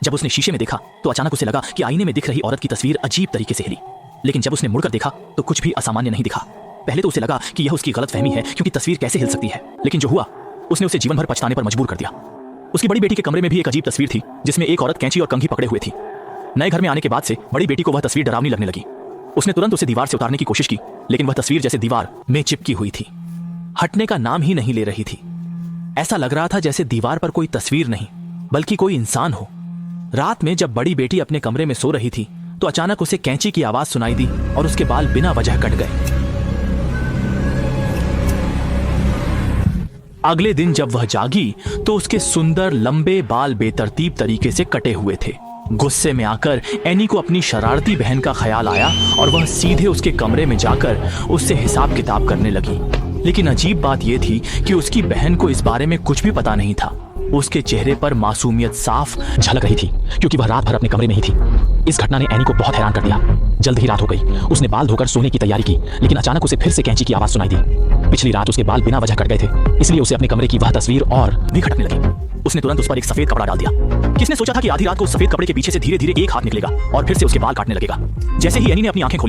जब उसने शीशे में देखा तो अचानक उसे लगा कि आईने में दिख रही औरत की तस्वीर अजीब तरीके से हिली। लेकिन जब उसने मुड़कर देखा तो कुछ भी असामान्य नहीं दिखा। पहले तो उसे लगा कि यह उसकी गलतफहमी है, क्योंकि तस्वीर कैसे हिल सकती है। लेकिन जो हुआ उसने उसे जीवन भर पछताने पर मजबूर कर दिया। उसकी बड़ी बेटी के कमरे में भी एक अजीब तस्वीर थी, जिसमें एक औरत कैंची और कंघी पकड़े हुए थी। नए घर में आने के बाद से बड़ी बेटी को वह तस्वीर डरावनी लगने लगी। उसने तुरंत उसे दीवार से उतारने की कोशिश की, लेकिन वह तस्वीर जैसे दीवार में चिपकी हुई थी, हटने का नाम ही नहीं ले रही थी। ऐसा लग रहा था जैसे दीवार पर कोई तस्वीर नहीं बल्कि कोई इंसान हो। रात में जब बड़ी बेटी अपने कमरे में सो रही थी तो अचानक उसे कैंची की आवाज सुनाई दी और उसके बाल बिना वजह कट गए। अगले दिन जब वह जागी तो उसके सुंदर लंबे बाल बेतरतीब तरीके से कटे हुए थे। गुस्से में आकर एनी को अपनी शरारती बहन का ख्याल आया और वह सीधे उसके कमरे में जाकर उससे हिसाब किताब करने लगी। लेकिन अजीब बात यह थी कि उसकी बहन को इस बारे में कुछ भी पता नहीं था। उसके चेहरे पर मासूमियत साफ झलक रही थी, क्योंकि वह रात भर अपने कमरे में ही थी। इस घटना ने एनी को बहुत हैरान कर दिया। जल्द ही रात हो गई। उसने बाल धोकर सोने की तैयारी की, लेकिन अचानक उसे फिर से कैंची की आवाज सुनाई दी। पिछली रात उसके बाल बिना वजह कट गए थे, इसलिए उसे अपने कमरे की वह तस्वीर और भी खटकने लगी। उसने तुरंत उस पर एक सफेद कपड़ा डाल दिया। किसने सोचा था कि आधी रात को उस सफेद कपड़े के पीछे से धीरे धीरे एक हाथ निकलेगा और फिर से उसके बाल काटने लगेगा। जैसे ही एनी ने अपनी आंखें खोली